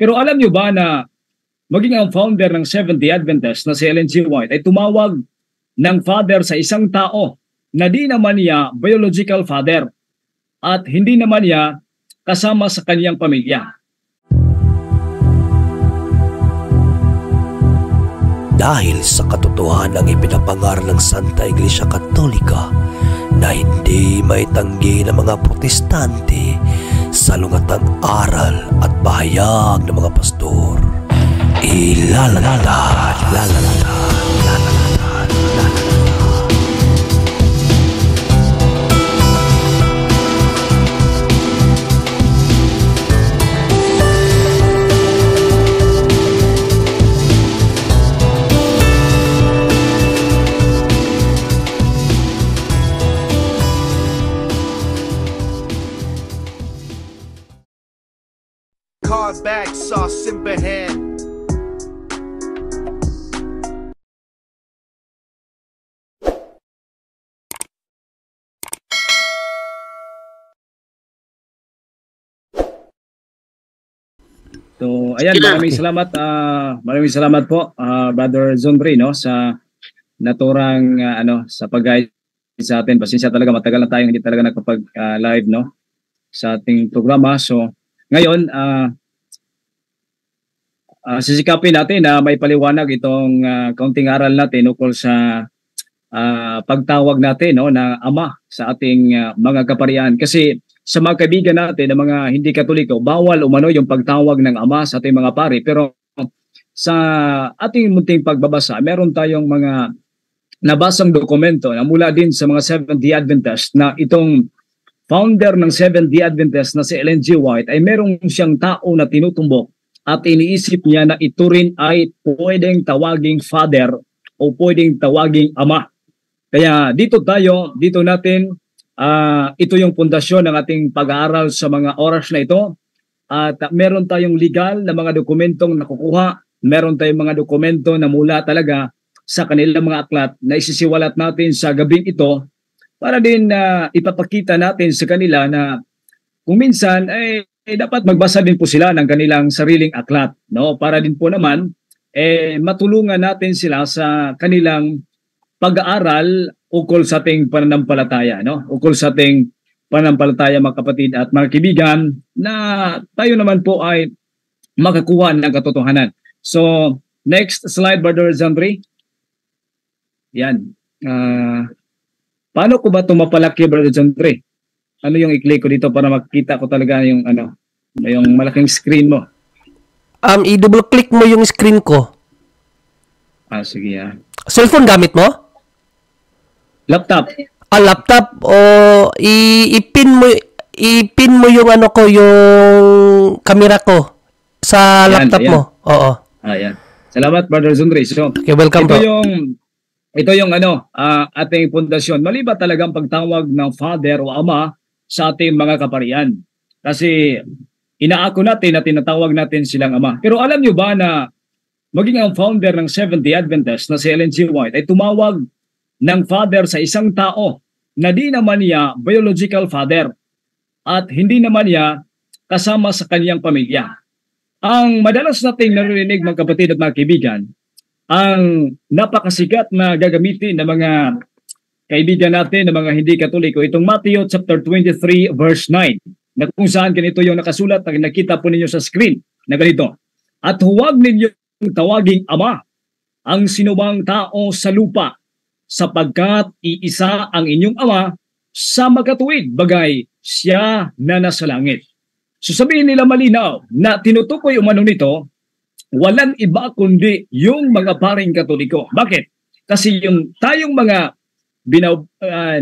Pero alam nyo ba na maging ang founder ng Seventh-day Adventist na si Ellen G. White ay tumawag ng father sa isang tao na di naman niya biological father at hindi naman niya kasama sa kanyang pamilya. Dahil sa katotohanang ipinapangaral ng Santa Iglesia Katolika na hindi maitanggi ng mga protestante sa lungatang aral at bahayag ng mga pastor. Bag sauce simbahan. So, ayan, maraming salamat po, Brother Zondre, no, sa naturang sa pag-guide sa atin. Pasensya talaga, matagal na tayong hindi talaga nakapag-live, no, sa ating programa. So, ngayon, sisikapin natin na may paliwanag itong kaunting aral natin ukol sa pagtawag natin, no, na ama sa ating mga kaparian. Kasi sa mga kaibigan natin na mga hindi Katoliko, bawal umano yung pagtawag ng ama sa ating mga pari. Pero sa ating munting pagbabasa, meron tayong mga nabasang dokumento na mula din sa mga Seventh-day Adventist na itong founder ng Seventh-day Adventist na si Ellen G. White ay merong siyang tao na tinutumbok at iniisip niya na ito rin ay pwedeng tawaging father o pwedeng tawaging ama. Kaya dito natin, ito yung pundasyon ng ating pag-aaral sa mga oras na ito. At meron tayong legal na mga dokumentong nakukuha, meron tayong mga dokumento na mula talaga sa kanilang mga aklat na isisiwalat natin sa gabing ito para din ipapakita natin sa kanila na kung minsan dapat magbasa din po sila ng kanilang sariling aklat, no? Para din po naman matulungan natin sila sa kanilang pag-aaral ukol sa ating pananampalataya, no? Ukol sa ating pananampalataya, mga kapatid at mga kaibigan, na tayo naman po ay makakuha ng katotohanan. So, next slide, Brother Zandri. Yan. Paano ko ba ito mapalaki, Brother Zandri? Ano yung i-click ko dito para makita ko talaga yung yung malaking screen mo? I-double click mo yung screen ko. Sige . Cellphone gamit mo? Laptop. Laptop o i-pin mo yung yung camera ko sa laptop mo. Oo. Ayan. Salamat, Brother Zundri. So, okay, welcome po. Ito yung ating pundasyon. Mali ba talagang pagtawag ng father o ama sa ating mga kaparian? Kasi inaako natin na tinatawag natin silang ama. Pero alam nyo ba na maging ang founder ng Seventh-day Adventist na si Ellen G. White ay tumawag ng father sa isang tao na di naman niya biological father at hindi naman niya kasama sa kanyang pamilya. Ang madalas nating naririnig, mga kapatid at mga kaibigan, ang napakasikat na gagamitin ng mga kaibigan natin, ng mga hindi Katoliko, itong Matthew chapter 23 verse 9, na kung saan ganito yung nakasulat, na nakita po ninyo sa screen na ganito. At huwag ninyong tawaging ama ang sinumang tao sa lupa, sapagkat iisa ang inyong ama sa makatuwid, bagay siya na nasa langit. So sabihin nila malinaw na tinutukoy umano nito, walang iba kundi yung mga paring Katoliko. Bakit? Kasi yung tayong mga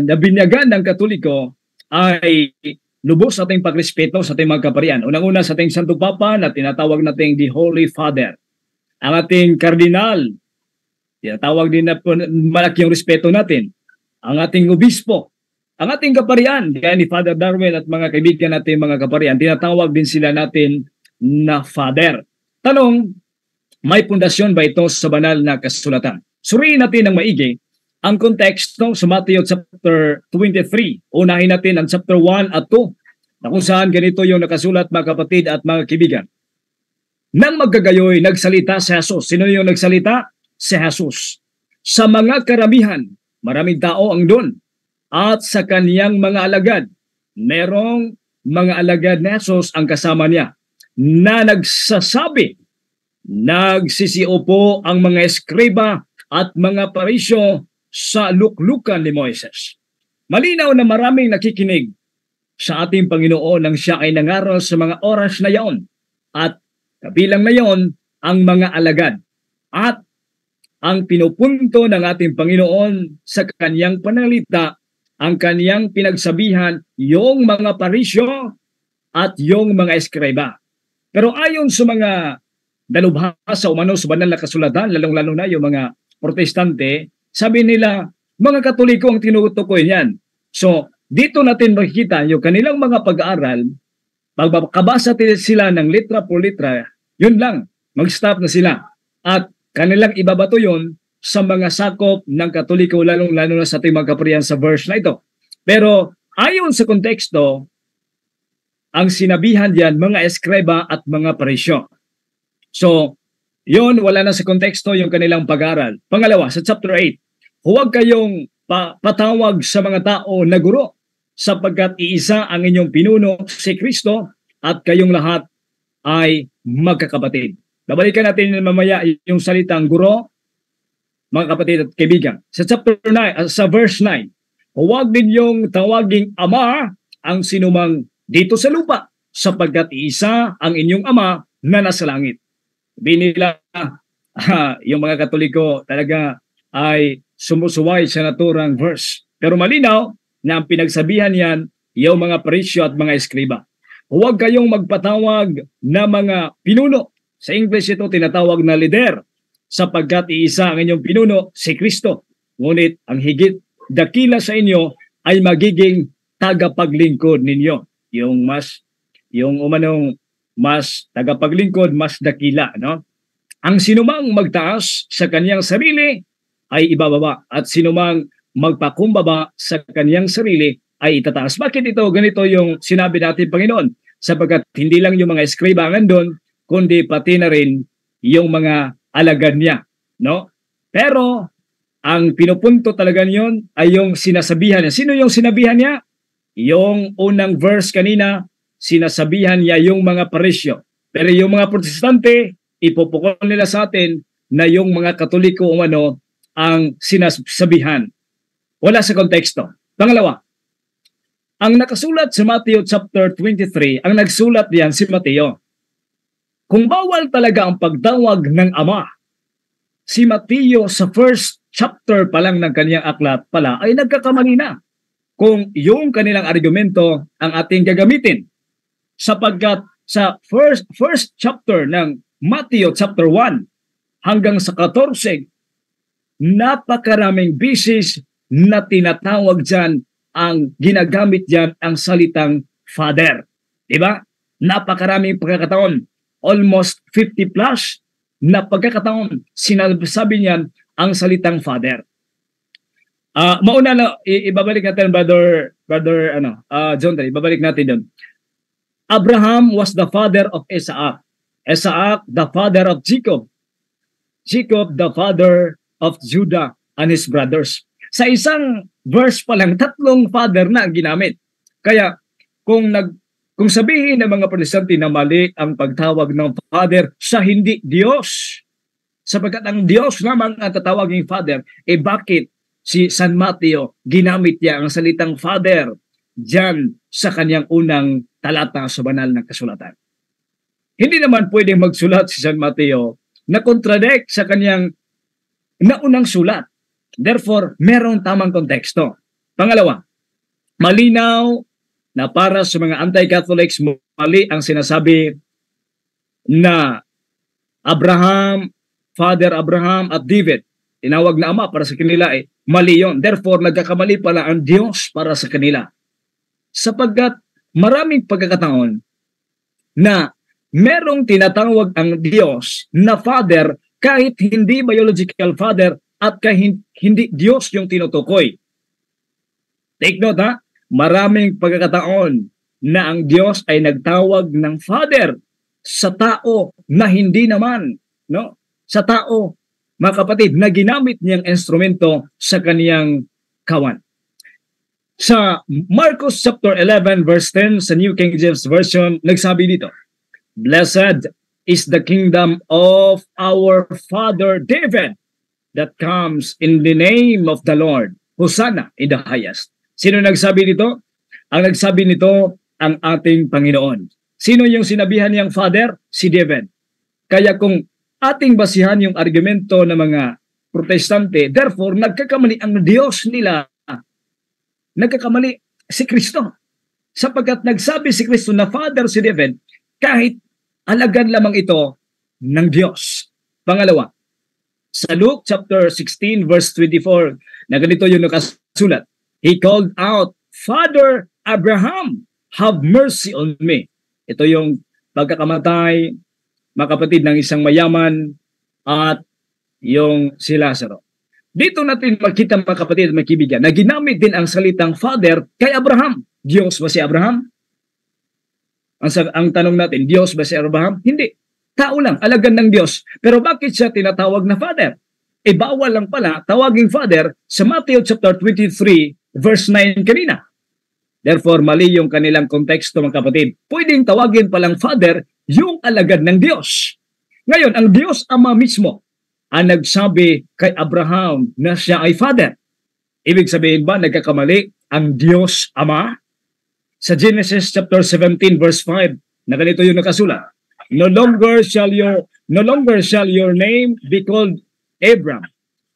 nabinyagan ng Katoliko ay lubos sa ating pagrespeto sa ating mga kaparian. Unang-una sa ating Santo Papa na tinatawag nating the Holy Father. Ang ating Kardinal, tinatawag din na malaki yung respeto natin. Ang ating Obispo, ang ating kaparian, kaya ni Father Darwin at mga kaibigan natin mga kaparian, tinatawag din sila natin na Father. Tanong, may pundasyon ba ito sa banal na kasulatan? Suriin natin ng maigi ang konteksto sa Matthew chapter 23. Unahin natin ang chapter 1 at 2 na kung saan ganito yung nakasulat, mga kapatid at mga kaibigan. Nang magkagayoy, nagsalita si Jesus. Sino yung nagsalita? Si Jesus. Sa mga karamihan, maraming tao ang doon. At sa kaniyang mga alagad, merong mga alagad ni Jesus ang kasama niya na nagsasabi, nagsisiupo ang mga eskriba at mga parisyo sa luklukan ni Moises. Malinaw na maraming nakikinig sa ating Panginoon nang siya ay nangaral sa mga oras na yaon. At kabilang na yon ang mga alagad. At ang pinupunto ng ating Panginoon sa kaniyang panalita, ang kaniyang pinagsabihan, yung mga parisyo at yung mga eskriba. Pero ayon sa mga dalubhasa umano sa banal na kasulatan, lalong-lalo na yung mga protestante, sabi nila, mga Katoliko ang tinutukoy niyan. So, dito natin makikita yung kanilang mga pag-aaral, pagkabasa sila ng litra por litra, yun lang, mag-stop na sila. At kanilang ibabato yun sa mga sakop ng Katoliko, lalong-lalo na sa ating mga kaparian sa verse na ito. Pero ayon sa konteksto, ang sinabihan diyan mga eskriba at mga parisyo. So, yun, wala na sa konteksto yung kanilang pag-aaral. Pangalawa, sa chapter 8, huwag kayong patawag sa mga tao na guro, sapagkat iisa ang inyong pinuno, si Kristo, at kayong lahat ay magkakapatid. Babalikan natin mamaya yung salitang guro, mga kapatid at kaibigan. Sa chapter 9, sa verse 9, huwag ninyong tawaging ama ang sinumang dito sa lupa, sapagkat isa ang inyong ama na nasa langit. Sabihin nila, yung mga Katoliko talaga ay sumusuway sa naturang verse. Pero malinaw na ang pinagsabihan yan, yung mga parisyo at mga eskriba. Huwag kayong magpatawag na mga pinuno. Sa English ito tinatawag na leader, sapagkat iisa ang inyong pinuno, si Kristo. Ngunit ang higit dakila sa inyo ay magiging tagapaglingkod ninyo. Yung umanong mas tagapaglingkod, mas dakila, no? Ang sinumang magtaas sa kaniyang sarili ay ibababa, at sinumang magpakumbaba sa kaniyang sarili ay itataas. Bakit ito? Ganito yung sinabi natin, Panginoon, sapagkat hindi lang yung mga eskriba ang andun, kundi pati na rin yung mga alagad niya, no? Pero ang pinupunto talaga niyon ay yung sinasabihan niya. Sino yung sinabihan niya? Yung unang verse kanina, sinasabihan niya yung mga parisyo. Pero yung mga protestante, ipupukol nila sa atin na yung mga Katoliko umano ang sinasabihan. Wala sa konteksto. Pangalawa, ang nakasulat sa Matthew chapter 23, ang nagsulat diyan si Mateo. Kung bawal talaga ang pagtawag ng ama, si Mateo sa first chapter pa lang ng kanyang aklat pala ay nagkakamali na kung yung kanilang argumento ang ating gagamitin. Sapagkat sa first chapter ng Matthew chapter 1 hanggang sa 14, napakaraming bisis na tinatawag dyan, ang ginagamit dyan ang salitang Father. Diba? Napakaraming pagkakataon, almost 50 plus na pagkakataon, sinasabi niyan ang salitang Father. Mauna na, ibabalik natin, brother John, ibabalik natin doon. Abraham was the father of Isaac. Isaac, the father of Jacob. Jacob, the father of Judah and his brothers. Sa isang verse pa lang, tatlong father na ang ginamit. Kaya, kung sabihin ng mga protestante na mali ang pagtawag ng father sa hindi Diyos, sapagkat ang Diyos naman ang tatawaging father, bakit si San Mateo ginamit niya ang salitang father diyan sa kanyang unang talata sa banal na kasulatan? Hindi naman pwedeng magsulat si San Mateo na contradict sa kanyang naunang sulat. Therefore, merong tamang konteksto. Pangalawa, malinaw na para sa mga anti-Catholics, mali ang sinasabi na Abraham, Father Abraham at David, tinawag na ama para sa kanila, mali yun. Therefore, nagkakamali pala ang Diyos para sa kanila. Sapagkat maraming pagkakataon na merong tinatawag ang Diyos na Father kahit hindi biological father at kahit hindi Diyos yung tinutukoy. Take note ha, maraming pagkakataon na ang Diyos ay nagtawag ng Father sa tao na hindi naman, no? Sa tao, mga kapatid, na ginamit niyang instrumento sa kaniyang kawan. Sa Marcos chapter 11 verse 10 sa New King James Version, nagsabi dito, "Blessed is the kingdom of our father David that comes in the name of the Lord. Hosanna in the highest." Sino nagsabi nito? Ang nagsabi nito, ang ating Panginoon. Sino yung sinabihan niyang father? Si David. Kaya kung ating basihan yung argumento ng mga protestante, therefore, nagkakamali ang Diyos nila. Nagkakamali si Kristo. Sapagkat nagsabi si Kristo na father si David, kahit alagad lamang ito ng Diyos. Pangalawa, sa Luke chapter 16 verse 24, na ganito yung nakasulat, "He called out, 'Father Abraham, have mercy on me.'" Ito yung pagkakamatay, mga kapatid, ng isang mayaman at yung si Lazaro. Dito natin makita, mga kapatid at mga kaibigan, na ginamit din ang salitang father kay Abraham. Diyos ba si Abraham? Ang tanong natin, Diyos ba si Abraham? Hindi. Tao lang, alagad ng Diyos. Pero bakit siya tinatawag na father? E bawal lang pala tawaging father sa Matthew chapter 23 verse 9 kanina. Therefore, mali yung kanilang konteksto, mga kapatid. Pwedeng tawagin palang father yung alagad ng Diyos. Ngayon, ang Diyos Ama mismo ang nagsabi kay Abraham na siya ay father. Ibig sabihin ba nagkakamali ang Diyos Ama? Sa Genesis chapter 17 verse 5, na ganito yung nakasulat, No longer shall your name be called Abram,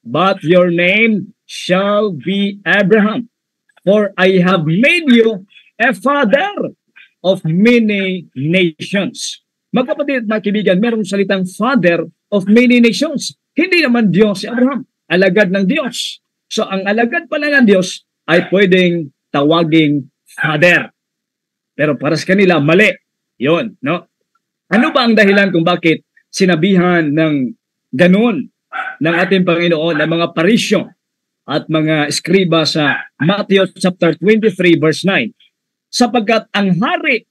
but your name shall be Abraham. For I have made you a father of many nations. Magkapatid, mga kaibigan, merong salitang father of many nations. Hindi naman Diyos si Abraham, alagad ng Diyos. So ang alagad pala ng Diyos ay pwedeng tawaging father. Pero para sa kanila, mali. Yun, no? Ano ba ang dahilan kung bakit sinabihan ng ganun ng ating Panginoon ang mga parisyo at mga eskriba sa Matthew chapter 23 verse 9? Sapagkat ang hari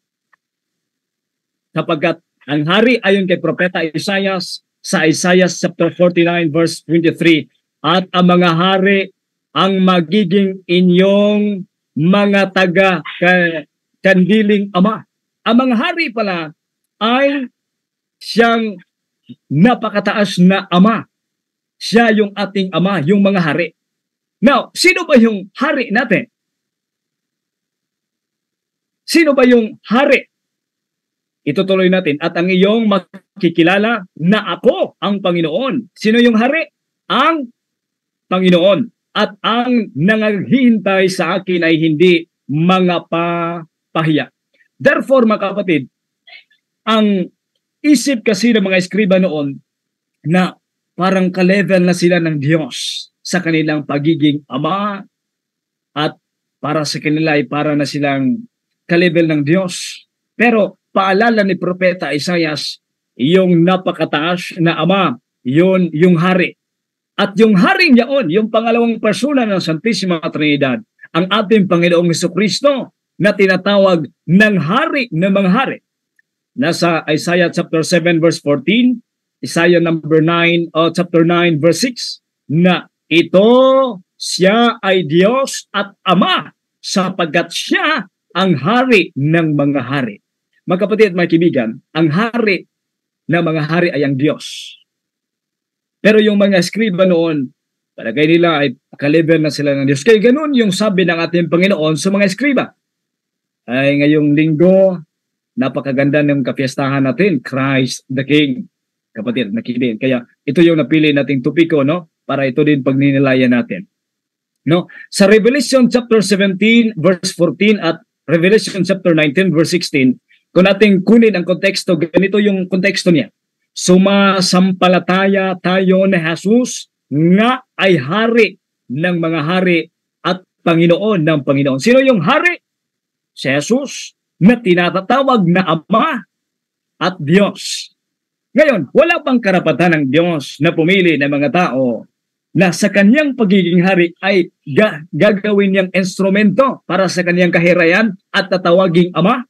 ayon kay Propeta Isaiah sa Isaiah chapter 49 verse 23, at ang mga hari ang magiging inyong mga taga-kandiling ama. Ang mga hari pala ay siyang napakataas na ama. Siya yung ating ama, yung mga hari. Now, sino ba yung hari natin? Sino ba yung hari? Itutuloy natin. At ang iyong makikilala na ako ang Panginoon. Sino yung hari? Ang Panginoon. At ang nangaghihintay sa akin ay hindi mga pahiya. Therefore, mga kapatid, ang isip kasi ng mga eskriba noon na parang ka-level na sila ng Diyos sa kanilang pagiging ama, at para sa kanila ay para na silang ka-level ng Diyos. Pero paalala ni Propeta Isaiah, yung napakataas na ama, yun yung hari. At yung haring yaon, yung pangalawang persona ng Santissima Trinidad, ang ating Panginoong Jesucristo na tinatawag ng hari ng mga hari. Nasa Isaiah chapter 7 verse 14, Isaiah chapter 9 verse 6, na ito siya ay Diyos at Ama sapagkat siya ang hari ng mga hari. Mga kapatid at mga kaibigan, ang hari ng mga hari ay ang Diyos. Pero yung mga eskriba noon, palagay nila ay ka-level na sila ng Diyos. Kaya ganun yung sabi ng ating Panginoon sa mga eskriba. Ay ngayong linggo, napakaganda ng kapiestahan natin, Christ the King. Kapatid, nakikinig. Kaya ito yung napili nating topiko, no? Para ito din pagninilayan natin. No? Sa Revelation chapter 17 verse 14 at Revelation chapter 19 verse 16, kung nating kunin ang konteksto, ganito yung konteksto niya. Sumasampalataya tayo na Jesus nga ay hari ng mga hari at Panginoon ng Panginoon. Sino yung hari? Si Jesus na tinatatawag na Ama at Diyos. Ngayon, wala pang karapatan ng Diyos na pumili ng mga tao na sa kanyang pagiging hari ay gagawin niyang instrumento para sa kanyang kahirayan at tatawaging Ama.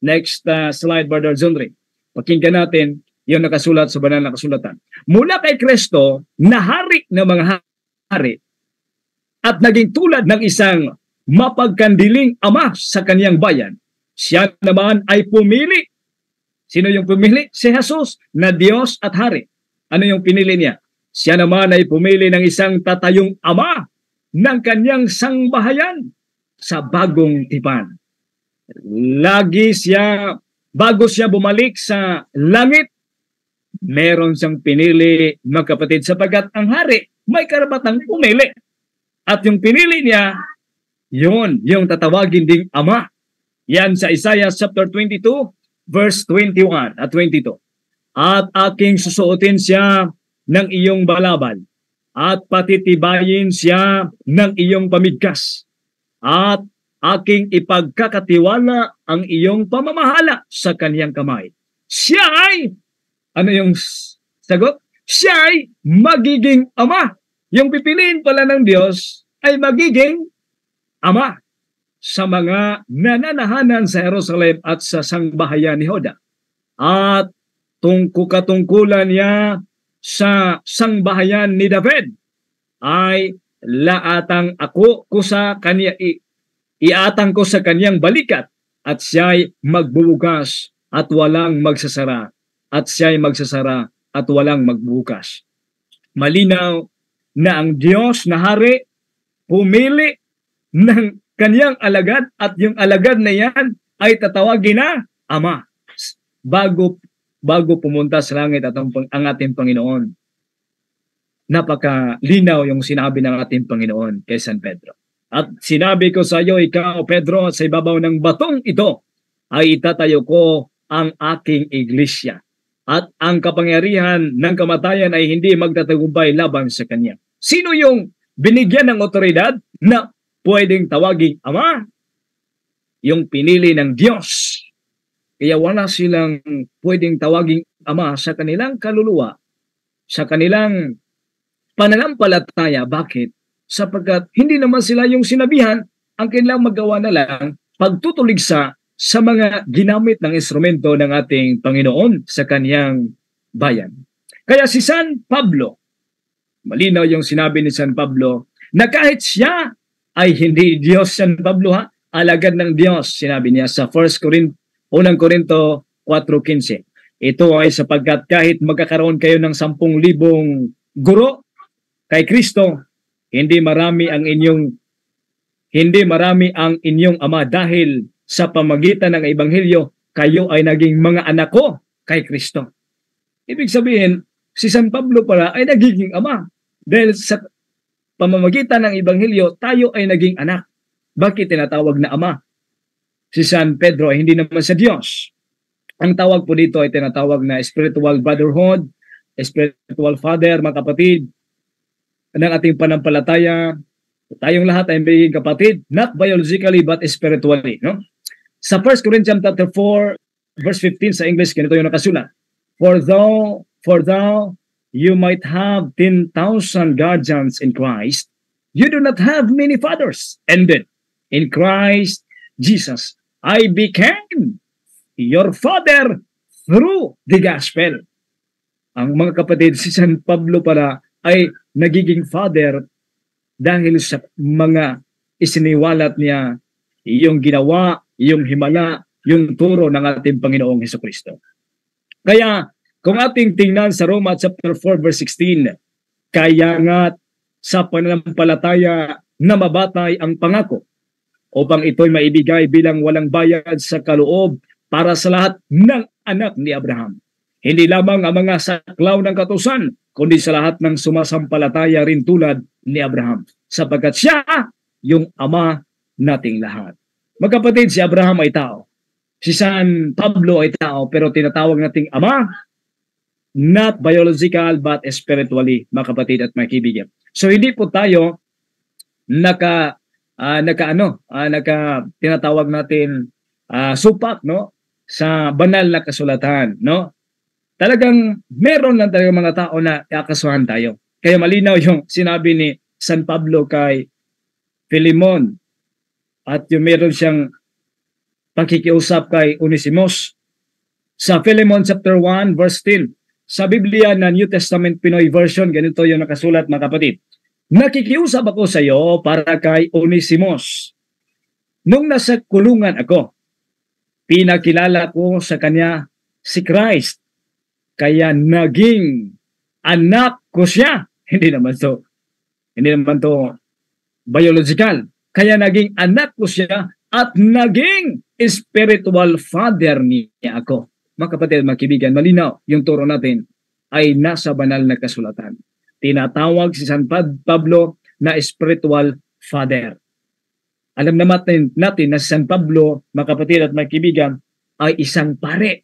Next slide, Brother Zundri. Pakinggan natin yung nakasulat sa banal na kasulatan. Mula kay Kristo, na hari ng mga hari at naging tulad ng isang mapagkandiling ama sa kaniyang bayan. Siya naman ay pumili. Sino yung pumili? Si Jesus na Diyos at hari. Ano yung pinili niya? Siya naman ay pumili ng isang tatayong ama ng kaniyang sangbahayan sa bagong tipan. Bago siya bumalik sa langit, meron siyang pinili, mga kapatid, sapagkat ang hari may karapatang pumili. At yung pinili niya, yun, yung tatawagin ding ama. Yan sa Isaiah chapter 22, verse 21 at 22. At aking susuotin siya ng iyong balabal, at patitibayin siya ng iyong pamigkas, at aking ipagkakatiwala ang iyong pamamahala sa kaniyang kamay. Siya ay, ano yung sagot? Siya ay magiging ama. Yung pipiliin pala ng Diyos ay magiging ama sa mga nananahanan sa Jerusalem at sa sangbahayan ni Hoda. At katungkulan niya sa sangbahayan ni David ay laatang ako ko sa kanya, iatang ko sa kaniyang balikat, at siya'y magbubukas at walang magsasara, at siya'y magsasara at walang magbubukas. Malinaw na ang Diyos na hari pumili ng kaniyang alagad, at yung alagad na yan ay tatawagin na ama bago pumunta sa langit at ang ating Panginoon. Napakalinaw yung sinabi ng ating Panginoon kay San Pedro. At sinabi ko sa iyo, ikaw, Pedro, sa ibabaw ng batong ito ay itatayo ko ang aking iglesia, at ang kapangyarihan ng kamatayan ay hindi magtatagumpay laban sa kanya. Sino yung binigyan ng otoridad na pwedeng tawaging ama? Yung pinili ng Diyos. Kaya wala silang pwedeng tawaging ama sa kanilang kaluluwa, sa kanilang pananampalataya. Bakit? Sapagkat hindi naman sila yung sinabihan, ang kanilang magawa na lang pagtutuligsa sa mga ginamit ng instrumento ng ating Panginoon sa kaniyang bayan. Kaya si San Pablo, malinaw yung sinabi ni San Pablo, na kahit siya ay hindi Diyos, San Pablo alagad ng Diyos, sinabi niya sa 1 Corinto 4:15. Ito ay sapagkat kahit magkakaroon kayo ng 10,000 guro kay Kristo, hindi marami ang inyong ama, dahil sa pamagitan ng ebanghelyo kayo ay naging mga anak ko kay Kristo. Ibig sabihin, si San Pablo pala ay nagiging ama dahil sa pamamagitan ng ebanghelyo tayo ay naging anak. Bakit tinatawag na ama si San Pedro ay hindi naman sa Diyos? Ang tawag po dito ay tinatawag na spiritual brotherhood, spiritual father, mga kapatid ng ating panampalataya. Tayong lahat ay magiging kapatid, not biologically but spiritually, no? Sa 1 Corinthians chapter 4 verse 15 sa English, ganito yung nakasulat. For though you might have 10,000 guardians in Christ, you do not have many fathers. And then, in Christ Jesus, I became your father through the gospel. Ang mga kapatid, si San Pablo pala ay nagiging father dahil sa mga isiniwalat niya, yung ginawa, yung himala, yung turo ng ating Panginoong Hesukristo. Kaya, kung ating tingnan sa Roma chapter 4 verse 16, kaya nga sa pananampalataya na mabatay ang pangako, upang ito'y maibigay bilang walang bayad sa kaloob para sa lahat ng anak ni Abraham. Hindi lamang ang mga saklaw ng katusan, kundi sa lahat ng sumasampalataya rin tulad ni Abraham, sapagkat siya yung ama nating lahat. Magkapatid, si Abraham ay tao. Si San Pablo ay tao, pero tinatawag nating ama, not biological but spiritually, mga kapatid at mga kaibigan. So hindi po tayo tinatawag natin supak, no, sa banal na kasulatan, no? Talagang meron lang talagang mga tao na iakasuhan tayo. Kaya malinaw yung sinabi ni San Pablo kay Philemon, at yung meron siyang pakikiusap kay Onesimus. Sa Philemon chapter 1 verse 10, sa Biblia na New Testament Pinoy version, ganito yung nakasulat mga kapatid. Nakikiusap ako sa iyo para kay Onesimos. Nung nasa kulungan ako, pinakilala ko sa kanya si Christ. Kaya naging anak ko siya. Hindi naman to biological. Kaya naging anak ko siya at naging spiritual father niya ako. Mga kapatid, mga kaibigan, malinaw yung turo natin ay nasa banal na kasulatan. Tinatawag si San Pablo na spiritual father. Alam naman natin na si San Pablo, mga kapatid at mga kaibigan, ay isang pare.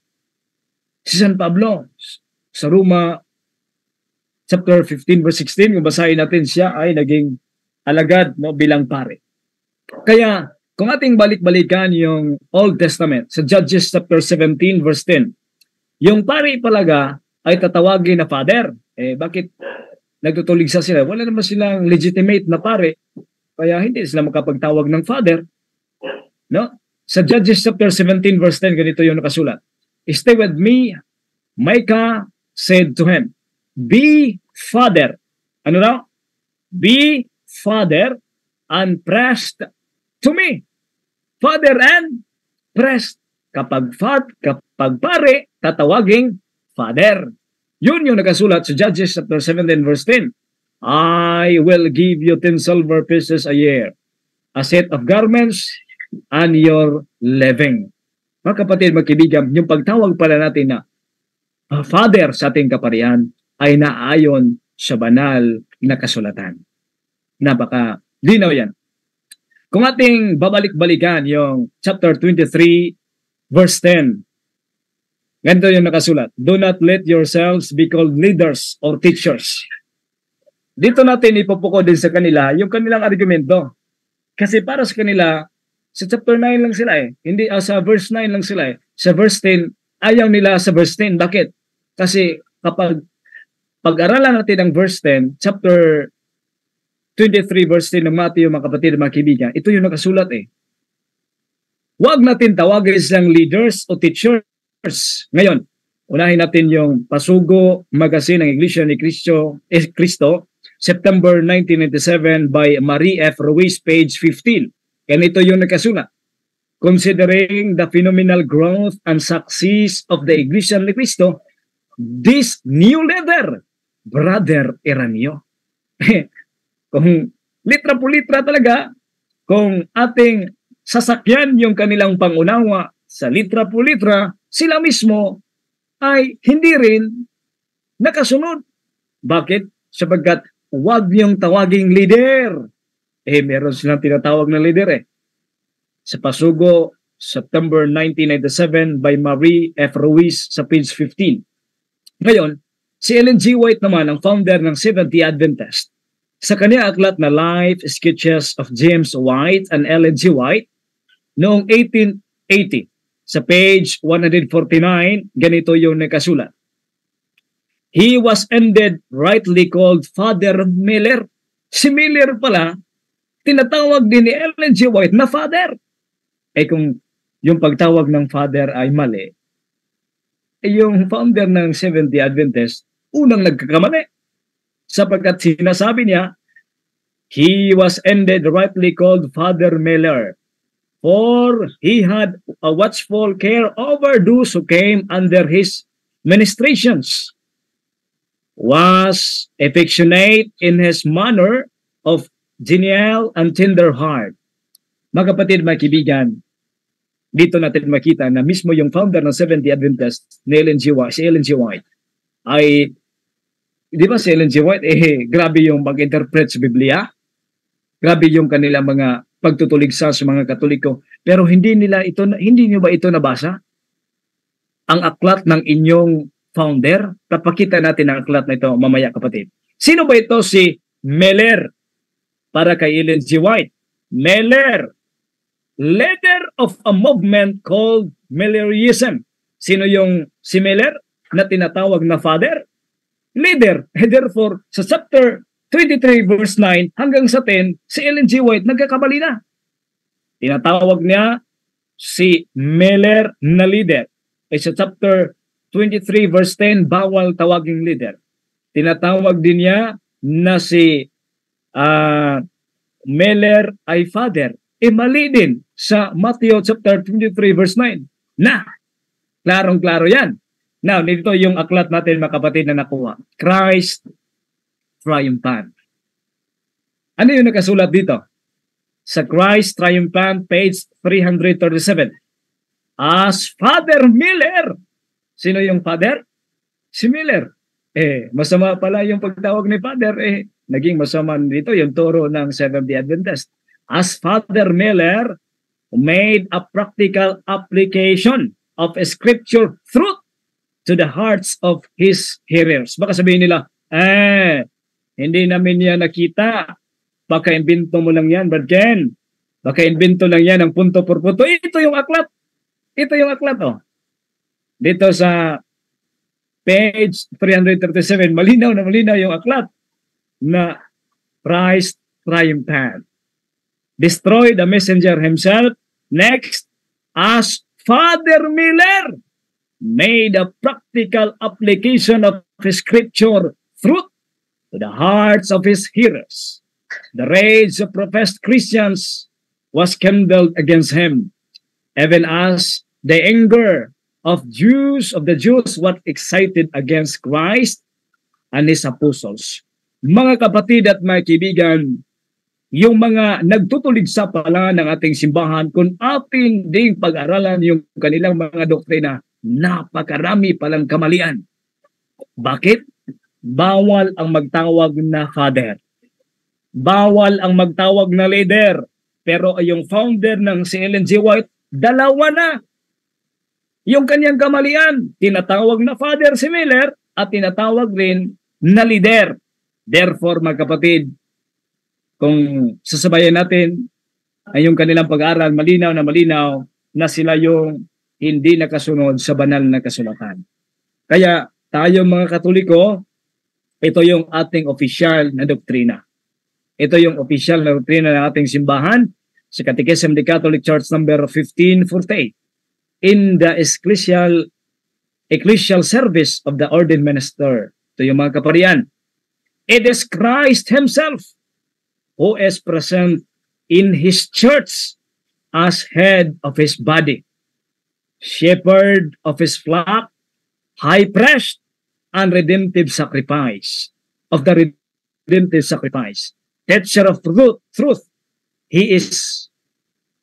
Si San Pablo, sa Roma chapter 15 verse 16, kung basahin natin, siya ay naging alagad bilang pare. Kaya, kung ating balik-balikan yung Old Testament, sa Judges chapter 17 verse 10, yung pari palaga ay tatawagin na father. Bakit nagtutuligsa sila? Wala naman silang legitimate na pare, kaya hindi sila makapagtawag ng father. No? Sa Judges chapter 17 verse 10, ganito yung nakasulat. Stay with me, Micah said to him, be father. Ano daw? Be father and priest to me. Father and priest. Kapag pare, tatawaging father. Yun yung nakasulat sa Judges chapter 17 verse 10. I will give you 10 silver pieces a year, a set of garments, and your living. Mga kapatid, mga kaibigan, yung pagtawag pala natin na father sa ating kaparian ay naayon sa banal na kasulatan. Napaka linaw yan. Kung ating babalik-balikan yung chapter 23 verse 10, ganito yung nakasulat, do not let yourselves be called leaders or teachers. Dito natin ipupuko din sa kanila yung kanilang argumento. Kasi para sa kanila, sa chapter 9 lang sila Hindi, sa verse 9 lang sila Sa verse 10, ayaw nila sa verse 10. Bakit? Kasi kapag pag-aralan natin ang verse 10, chapter 23 verse 10 ng Matthew, mga kapatid, mga kaibigan, ito yung nakasulat Huwag natin tawagin silang leaders o teachers. Ngayon, unahin natin yung Pasugo Magazine ng Iglesia ni Cristo, September 1997 by Marie F. Ruiz, page 15. Ganito yung nakasulat. Considering the phenomenal growth and success of the Iglesia ni Cristo, this new leader, Brother Eranio. Kung litra po litra talaga, kung ating sasakyan yung kanilang pangunawa sa litra po litra, sila mismo ay hindi rin nakasunod. Bakit? Sapagkat huwag niyong tawaging leader. Meron silang tinatawag na leader Sa Pasugo, September 1997 by Marie F. Ruiz sa page 15. Ngayon, si Ellen G. White naman, ang founder ng Seventh-day Adventist, sa kanya aklat na Life Sketches of James White and Ellen G. White, noong 1880, sa page 149, ganito yung nakasulat. He was ended rightly called Father Miller. Si Miller pala, tinatawag din ni Ellen G. White na Father. Kung yung pagtawag ng Father ay mali, yung founder ng Seventh-day Adventist, unang nagkakamali. Sapagkat sinasabi niya, he was ended rightly called Father Miller, for he had a watchful care over those who came under his ministrations, was affectionate in his manner of genial and tender heart. Mga kapatid, mga kaibigan, dito natin makita na mismo yung founder ng Seventh-day Adventist, si Ellen G. White, ay di ba si Ellen G. White, grabe yung mag-interpret sa Biblia. Grabe yung kanilang mga pagtutuligsa sa mga Katoliko. Pero hindi niyo ba ito nabasa? Ang aklat ng inyong founder? Papakita natin ang aklat na ito mamaya, kapatid. Sino ba ito? Si Miller. Para kay Ellen G. White. Miller, leader of a movement called Millerism. Sino yung si Miller na tinatawag na father? Leader. Therefore, sa chapter 23 verse 9 hanggang sa 10, si Ellen G. White nagkakamali na. Tinatawag niya si Miller na leader. sa chapter 23 verse 10, bawal tawaging leader. Tinatawag din niya na si Miller ay father. Mali din sa Matthew chapter 23 verse 9. Na, klarong-klaro yan. Now, dito yung aklat natin mga kapatid na nakuha. Christ Triumphant. Ano yung nakasulat dito? Sa Christ Triumphant, page 337. As Father Miller. Sino yung father? Si Miller. Masama pala yung pagtawag ni Father. Naging masama dito yung turo ng Seventh-day Adventist. As Father Miller made a practical application of a scripture truth to the hearts of his hearers. Baka sabihin nila, hindi namin yan nakita. Baka imbento mo lang yan, Brad Ken. Baka imbento lang yan ang punto por punto. Ito yung aklat. Ito yung aklat, oh. Dito sa page 337, malinaw na malinaw yung aklat na Christ Triumphant. Destroy the messenger himself. Next, as Father Miller made a practical application of his scripture truth to the hearts of his hearers. The rage of professed Christians was kindled against him, even as the anger of the Jews was excited against Christ and his apostles. Mga kapatid at mga kaibigan, yung mga nagtutulig sa pala ng ating simbahan, kung ating ding pag-aralan yung kanilang mga doktrina, napakarami palang kamalian. Bakit? Bawal ang magtawag na father. Bawal ang magtawag na leader. Pero yung founder ng si Ellen G. White, dalawa na. Yung kanyang kamalian, tinatawag na father si Miller at tinatawag rin na leader. Therefore, mga kapatid, kung sasabayan natin ay yung kanilang pag-aaral, malinaw na sila yung hindi nakasunod sa banal na kasulatan. Kaya tayo mga Katoliko, ito yung ating opisyal na doktrina. Ito yung opisyal na doktrina ng ating simbahan sa Catechism of the Catholic Church number 1548. In the ecclesial service of the ordained minister. Ito yung mga kaparian. It is Christ himself who is present in his church as head of his body, shepherd of his flock, high priest, and redemptive sacrifice of the redemptive sacrifice. Teacher of truth.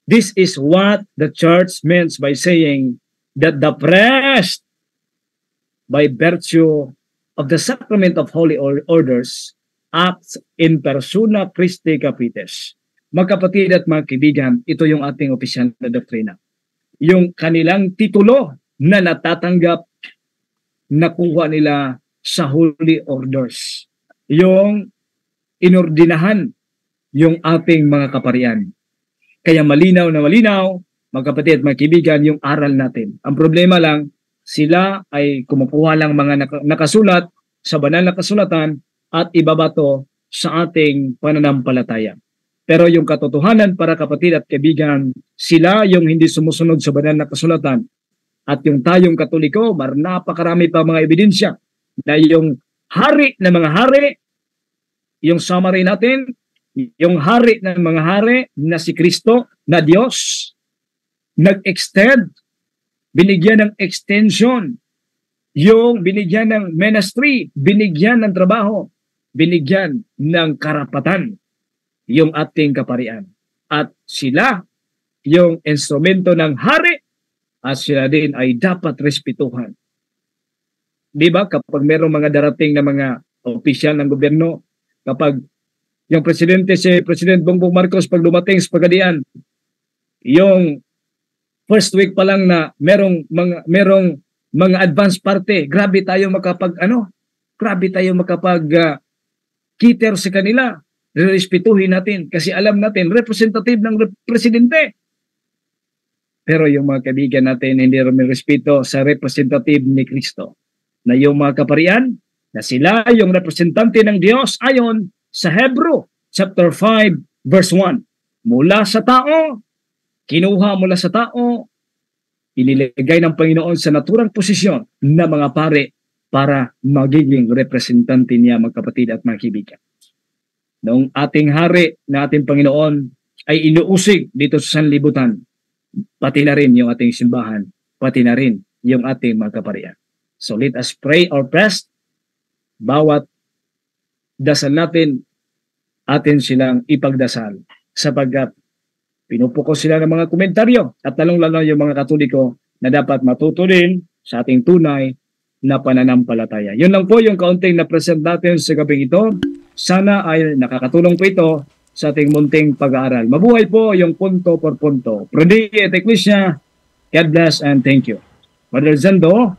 This is what the church means by saying that the priest, by virtue of the sacrament of holy orders, acts in persona Christi Capitis. Mga kapatid at mga kaibigan, ito yung ating opisyal na doktrina. Yung kanilang titulo na natatanggap, nakuha nila sa holy orders. Yung inordinahan yung ating mga kaparian. Kaya malinaw na malinaw, mga kapatid at mga kaibigan, yung aral natin. Ang problema lang, sila ay kumukuha lang mga nakasulat sa banal na kasulatan at ibabato sa ating pananampalataya. Pero yung katotohanan para kapatid at kaibigan, sila yung hindi sumusunod sa banal na kasulatan. At yung tayong Katoliko, napakarami pa mga ebidensya na yung hari ng mga hari, yung summary natin, yung hari ng mga hari na si Kristo, na Diyos, nag-extend, binigyan ng extension, yung binigyan ng ministry, binigyan ng trabaho, binigyan ng karapatan, yung ating kaparian. At sila, yung instrumento ng hari, at sila din ay dapat respetuhan. Diba? Kapag merong mga darating na mga opisyal ng gobyerno, kapag yung presidente, si President Bongbong Marcos, pag dumating sa pagadian, yung first week pa lang na merong mga advance party, grabe tayo makapag kiter sa kanila. Respetuhin natin kasi alam natin representative ng presidente. Pero yung mga kaibigan natin hindi rin respeto sa representative ni Kristo, na yung mga kaparian na sila yung representante ng Diyos ayon sa Hebrew chapter 5 verse 1. Mula sa tao, kinuha mula sa tao, inilagay ng Panginoon sa naturang posisyon na mga pare para magiging representante niya, mga kapatid at mga kaibigan. Noong ating hari na ating Panginoon ay inuusig dito sa sanlibutan, pati na rin yung ating simbahan, pati na rin yung ating mga kaparian. So let us pray our best. Bawat dasal natin, atin silang ipagdasal sapagkat pinupuko sila ng mga komentaryo at lalong-lalo yung mga Katoliko na dapat matuto din sa ating tunay na pananampalataya. Yun lang po yung kaunting na-present natin sa gabing ito. Sana ay nakakatulong po ito sa ating munting pag-aaral. Mabuhay po yung punto por punto. Prodi et Ecclesia, God bless and thank you. Brother Zendo,